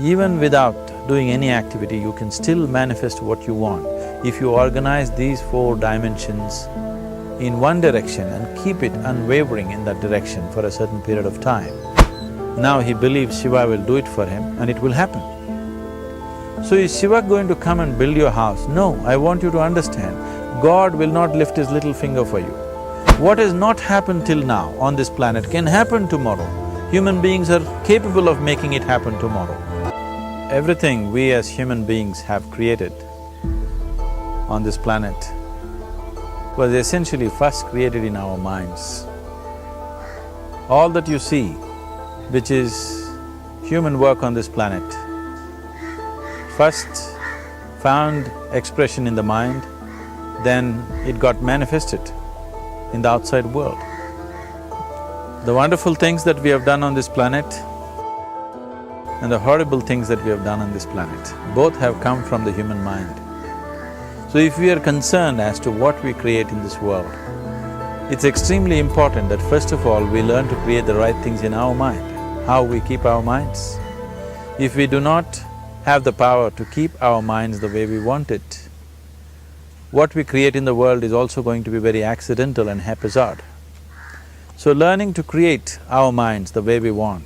Even without doing any activity, you can still manifest what you want. If you organize these 4 dimensions in one direction and keep it unwavering in that direction for a certain period of time, now he believes Shiva will do it for him and it will happen. So is Shiva going to come and build your house? No, I want you to understand, God will not lift his little finger for you. What has not happened till now on this planet can happen tomorrow. Human beings are capable of making it happen tomorrow. Everything we as human beings have created on this planet was essentially first created in our minds. All that you see, which is human work on this planet, first found expression in the mind, then it got manifested in the outside world. The wonderful things that we have done on this planet and the horrible things that we have done on this planet, both have come from the human mind. So if we are concerned as to what we create in this world, it's extremely important that first of all we learn to create the right things in our mind, how we keep our minds. If we do not have the power to keep our minds the way we want it, what we create in the world is also going to be very accidental and haphazard. So learning to create our minds the way we want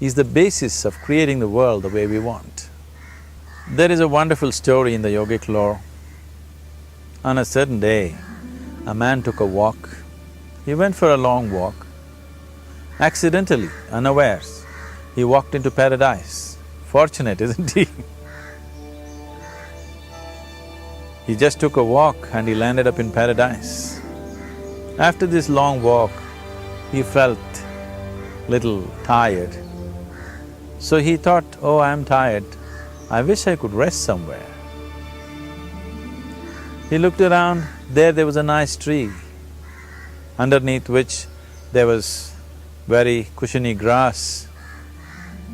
is the basis of creating the world the way we want. There is a wonderful story in the yogic lore. On a certain day, a man took a walk. He went for a long walk. Accidentally, unawares, he walked into paradise. Fortunate, isn't he? He just took a walk and he landed up in paradise. After this long walk, he felt little tired. So he thought, oh, I'm tired, I wish I could rest somewhere. He looked around, there was a nice tree, underneath which there was very cushiony grass.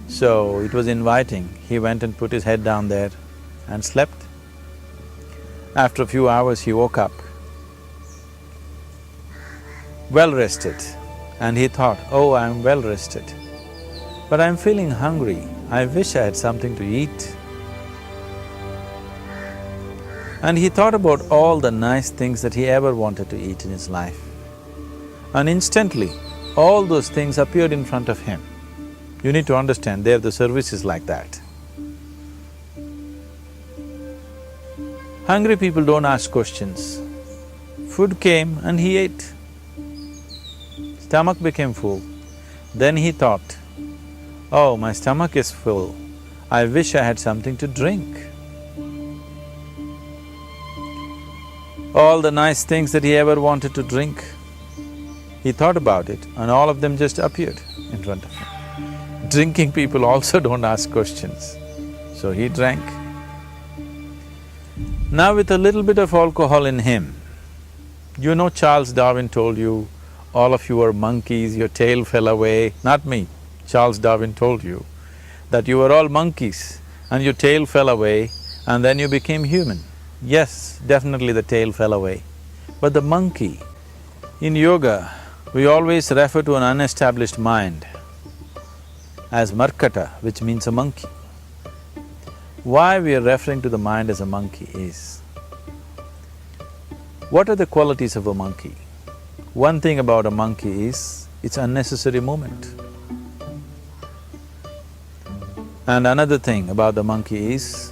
So it was inviting. He went and put his head down there and slept. After a few hours, he woke up, well rested, and he thought, oh, I'm well rested, but I'm feeling hungry, I wish I had something to eat. And he thought about all the nice things that he ever wanted to eat in his life. And instantly, all those things appeared in front of him. You need to understand, there the service is like that. Hungry people don't ask questions. Food came and he ate. Stomach became full. Then he thought, oh, my stomach is full, I wish I had something to drink. All the nice things that he ever wanted to drink, he thought about it and all of them just appeared in front of him. Drinking people also don't ask questions, so he drank. Now with a little bit of alcohol in him, you know Charles Darwin told you, all of you are monkeys, your tail fell away. Not me, Charles Darwin told you that you were all monkeys and your tail fell away and then you became human. Yes, definitely the tail fell away. But the monkey, in yoga, we always refer to an unestablished mind as markata, which means a monkey. Why we are referring to the mind as a monkey is, what are the qualities of a monkey? One thing about a monkey is, it's unnecessary movement. And another thing about the monkey is,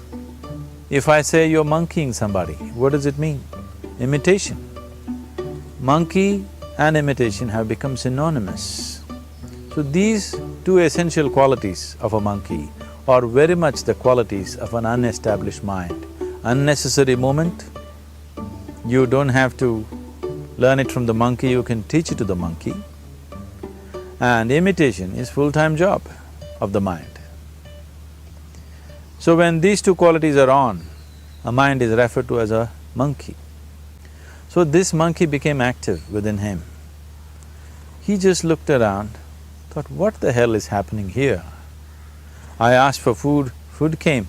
if I say you're monkeying somebody, what does it mean? Imitation. Monkey and imitation have become synonymous. So these two essential qualities of a monkey are very much the qualities of an unestablished mind. Unnecessary movement, you don't have to learn it from the monkey, you can teach it to the monkey. And imitation is full-time job of the mind. So when these two qualities are on, a mind is referred to as a monkey. So this monkey became active within him. He just looked around, thought, what the hell is happening here? I asked for food, food came.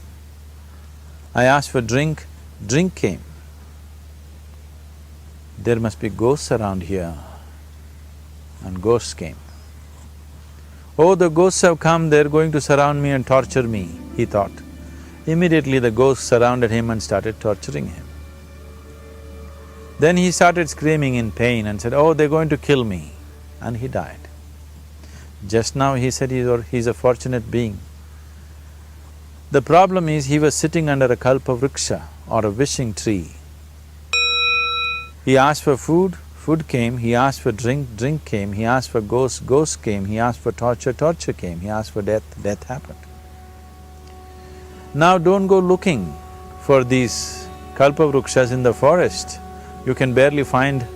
I asked for drink, drink came. There must be ghosts around here, and ghosts came. Oh, the ghosts have come, they're going to surround me and torture me. he thought. Immediately the ghosts surrounded him and started torturing him. Then he started screaming in pain and said, "Oh, they're going to kill me," and he died. Just now he said he's a fortunate being. The problem is he was sitting under a kalpavriksha or a wishing tree. He asked for food, food came, he asked for drink, drink came, he asked for ghost, ghost came, he asked for torture, torture came, he asked for death, death happened. Now don't go looking for these kalpavrukshas in the forest. You can barely find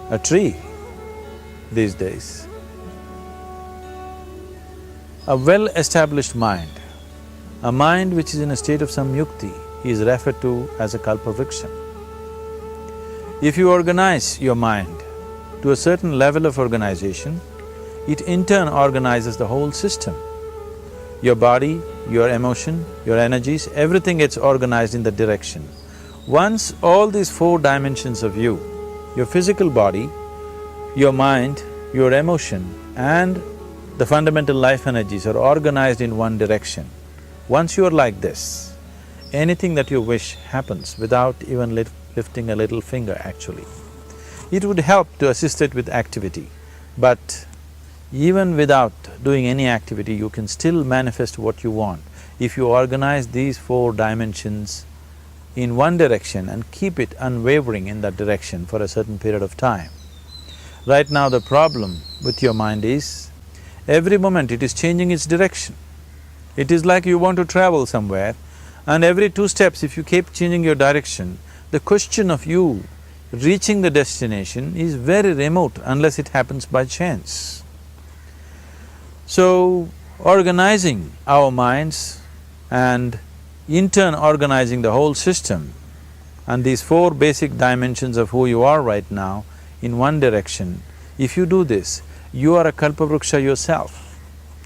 a tree these days. A well-established mind, a mind which is in a state of samyukti, is referred to as a kalpavriksha. If you organize your mind to a certain level of organization, it in turn organizes the whole system. Your body, your emotion, your energies, everything gets organized in that direction. Once all these four dimensions of you, your physical body, your mind, your emotion and the fundamental life energies are organized in one direction, once you are like this, anything that you wish happens without even lifting a little finger actually. It would help to assist it with activity, but even without doing any activity, you can still manifest what you want if you organize these four dimensions in one direction and keep it unwavering in that direction for a certain period of time. Right now the problem with your mind is, every moment it is changing its direction. It is like you want to travel somewhere and every 2 steps if you keep changing your direction, the question of you reaching the destination is very remote unless it happens by chance. So, organizing our minds and in turn organizing the whole system and these four basic dimensions of who you are right now in one direction, if you do this, you are a kalpavruksha yourself.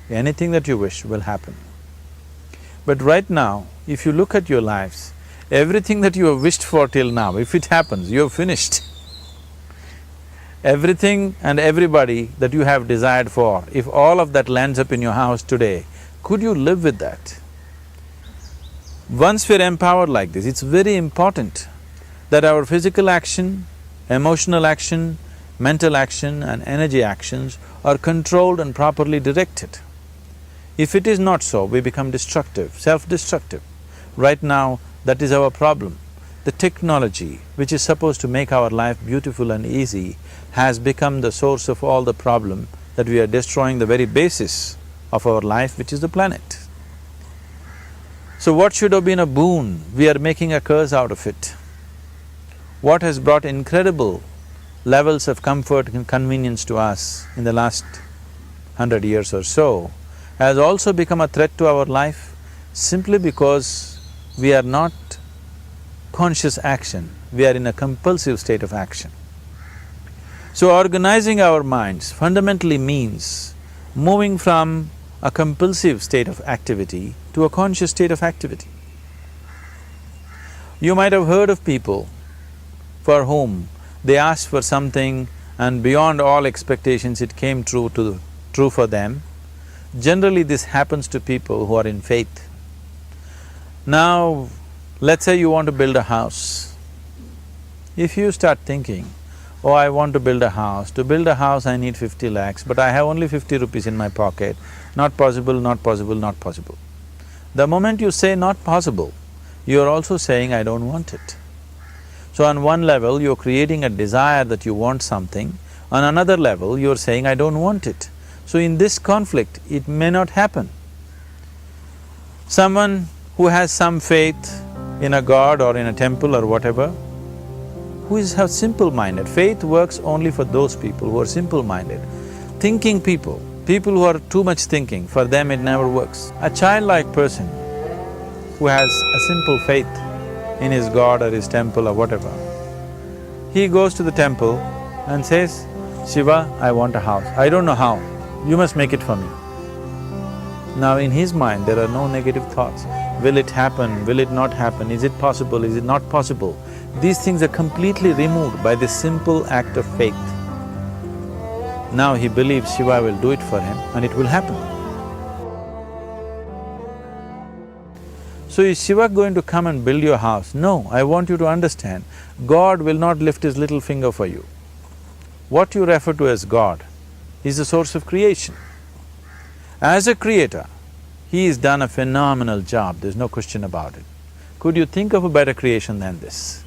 Anything that you wish will happen. But right now, if you look at your lives, everything that you have wished for till now, if it happens, you have finished. Everything and everybody that you have desired for, if all of that lands up in your house today, could you live with that? Once we're empowered like this, it's very important that our physical action, emotional action, mental action and energy actions are controlled and properly directed. If it is not so, we become destructive, self-destructive. Right now, that is our problem. The technology, which is supposed to make our life beautiful and easy, has become the source of all the problem that we are destroying the very basis of our life, which is the planet. So what should have been a boon, we are making a curse out of it. What has brought incredible levels of comfort and convenience to us in the last 100 years or so has also become a threat to our life simply because we are not conscious action, we are in a compulsive state of action. So organizing our minds fundamentally means moving from a compulsive state of activity to a conscious state of activity. You might have heard of people for whom they asked for something and beyond all expectations it came true for them. Generally this happens to people who are in faith. Now, let's say you want to build a house. If you start thinking, oh, I want to build a house. To build a house I need 50 lakhs, but I have only 50 rupees in my pocket. Not possible, not possible, not possible. The moment you say not possible, you are also saying I don't want it. So on one level, you're creating a desire that you want something, on another level, you're saying I don't want it. So in this conflict, it may not happen. Someone who has some faith in a god or in a temple or whatever, who is simple-minded, faith works only for those people who are simple-minded. Thinking people, people who are too much thinking, for them it never works. A childlike person who has a simple faith in his god or his temple or whatever, he goes to the temple and says, Shiva, I want a house. I don't know how, you must make it for me. Now in his mind there are no negative thoughts. Will it happen? Will it not happen? Is it possible? Is it not possible? These things are completely removed by this simple act of faith. Now he believes Shiva will do it for him and it will happen. So is Shiva going to come and build your house? No, I want you to understand, God will not lift his little finger for you. What you refer to as God is the source of creation. As a creator, he has done a phenomenal job, there's no question about it. Could you think of a better creation than this?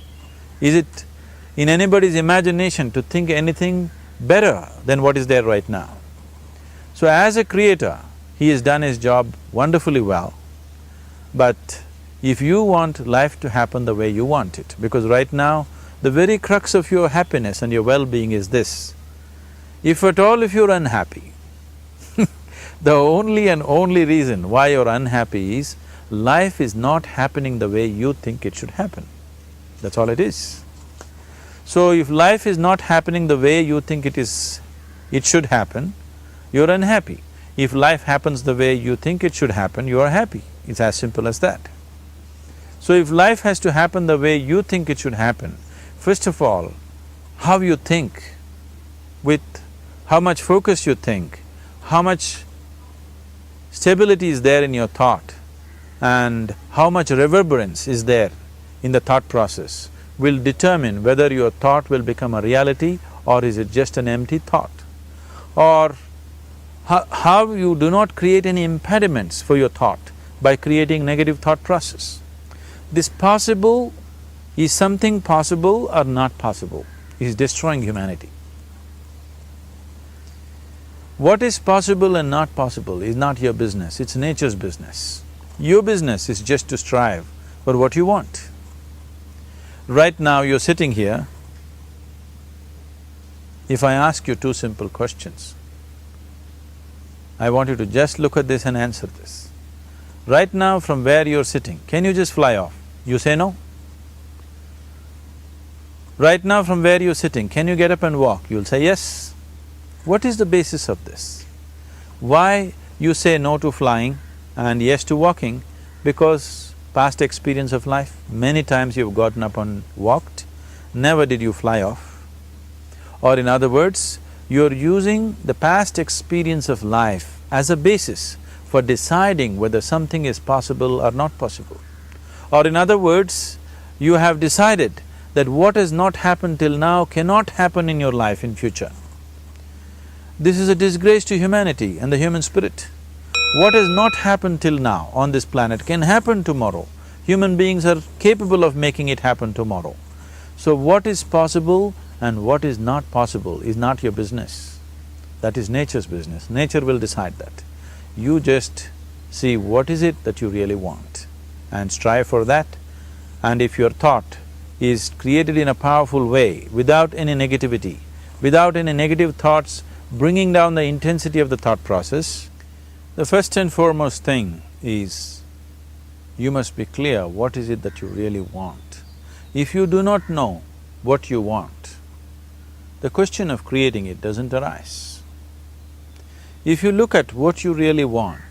Is it in anybody's imagination to think anything better than what is there right now? So as a creator, he has done his job wonderfully well. But if you want life to happen the way you want it, because right now, the very crux of your happiness and your well-being is this. If at all if you're unhappy, the only and only reason why you're unhappy is life is not happening the way you think it should happen. That's all it is. So if life is not happening the way you think it should happen, you're unhappy. If life happens the way you think it should happen, you are happy. It's as simple as that. So if life has to happen the way you think it should happen, first of all, how you think, with how much focus you think, how much stability is there in your thought, and how much reverberance is there in the thought process will determine whether your thought will become a reality or is it just an empty thought. Or how you do not create any impediments for your thought by creating negative thought process. This possible is something possible or not possible, is destroying humanity. What is possible and not possible is not your business, it's nature's business. Your business is just to strive for what you want. Right now you're sitting here, if I ask you two simple questions, I want you to just look at this and answer this. Right now from where you're sitting, can you just fly off? You say no. Right now from where you're sitting, can you get up and walk? You'll say yes. What is the basis of this? Why you say no to flying and yes to walking? Because past experience of life, many times you've gotten up and walked, never did you fly off. Or in other words, you're using the past experience of life as a basis for deciding whether something is possible or not possible. Or in other words, you have decided that what has not happened till now cannot happen in your life in future. This is a disgrace to humanity and the human spirit. What has not happened till now on this planet can happen tomorrow. Human beings are capable of making it happen tomorrow. So what is possible and what is not possible is not your business. That is nature's business. Nature will decide that. You just see what is it that you really want and strive for that. And if your thought is created in a powerful way, without any negativity, without any negative thoughts bringing down the intensity of the thought process, the first and foremost thing is you must be clear what is it that you really want. If you do not know what you want, the question of creating it doesn't arise. If you look at what you really want,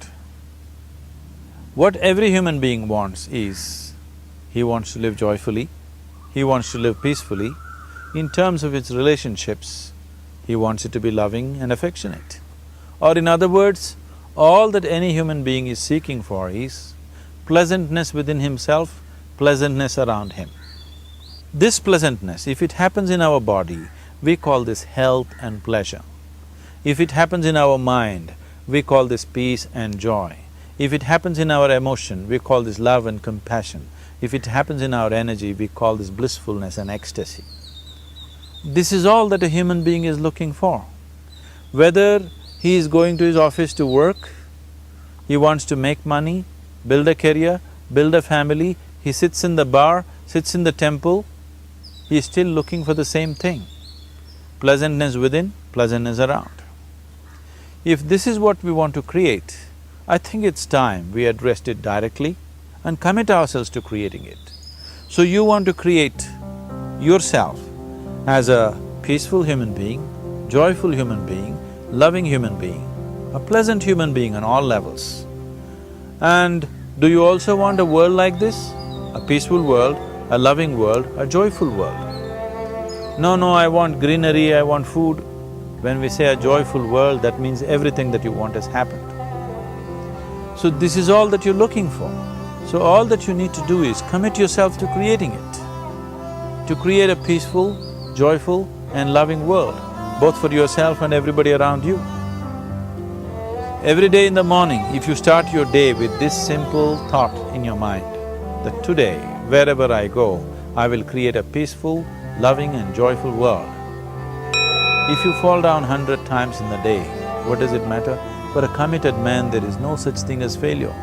what every human being wants is, he wants to live joyfully, he wants to live peacefully. In terms of its relationships, he wants it to be loving and affectionate. Or in other words, all that any human being is seeking for is pleasantness within himself, pleasantness around him. This pleasantness, if it happens in our body, we call this health and pleasure. If it happens in our mind, we call this peace and joy. If it happens in our emotion, we call this love and compassion. If it happens in our energy, we call this blissfulness and ecstasy. This is all that a human being is looking for. Whether he is going to his office to work, he wants to make money, build a career, build a family, he sits in the bar, sits in the temple, he is still looking for the same thing. Pleasantness within, pleasantness around. If this is what we want to create, I think it's time we addressed it directly and commit ourselves to creating it. So you want to create yourself as a peaceful human being, joyful human being, loving human being, a pleasant human being on all levels. And do you also want a world like this? A peaceful world, a loving world, a joyful world? No, I want greenery, I want food. When we say a joyful world, that means everything that you want has happened. So this is all that you're looking for. So all that you need to do is commit yourself to creating it, to create a peaceful, joyful and loving world, both for yourself and everybody around you. Every day in the morning, if you start your day with this simple thought in your mind, that today, wherever I go, I will create a peaceful, loving and joyful world. If you fall down 100 times in the day, what does it matter? For a committed man, there is no such thing as failure.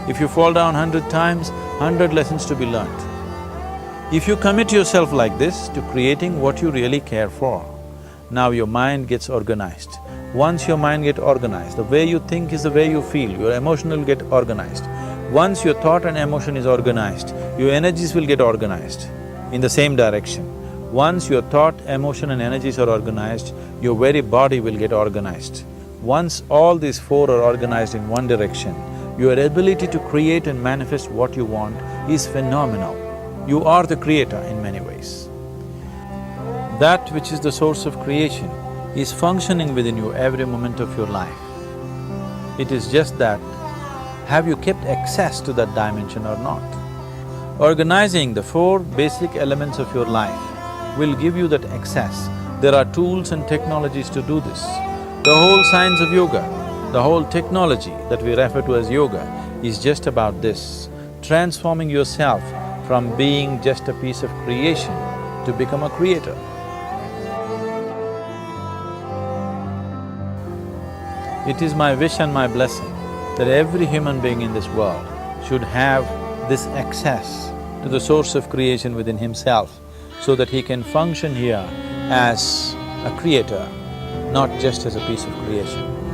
If you fall down 100 times, 100 lessons to be learnt. If you commit yourself like this to creating what you really care for, now your mind gets organized. Once your mind gets organized, the way you think is the way you feel, your emotion will get organized. Once your thought and emotion is organized, your energies will get organized in the same direction. Once your thought, emotion and energies are organized, your very body will get organized. Once all these four are organized in one direction, your ability to create and manifest what you want is phenomenal. You are the creator in many ways. That which is the source of creation is functioning within you every moment of your life. It is just that, have you kept access to that dimension or not? Organizing the four basic elements of your life will give you that access. There are tools and technologies to do this. The whole science of yoga, the whole technology that we refer to as yoga is just about this, transforming yourself from being just a piece of creation to become a creator. It is my wish and my blessing that every human being in this world should have this access to the source of creation within himself so that he can function here as a creator, not just as a piece of creation.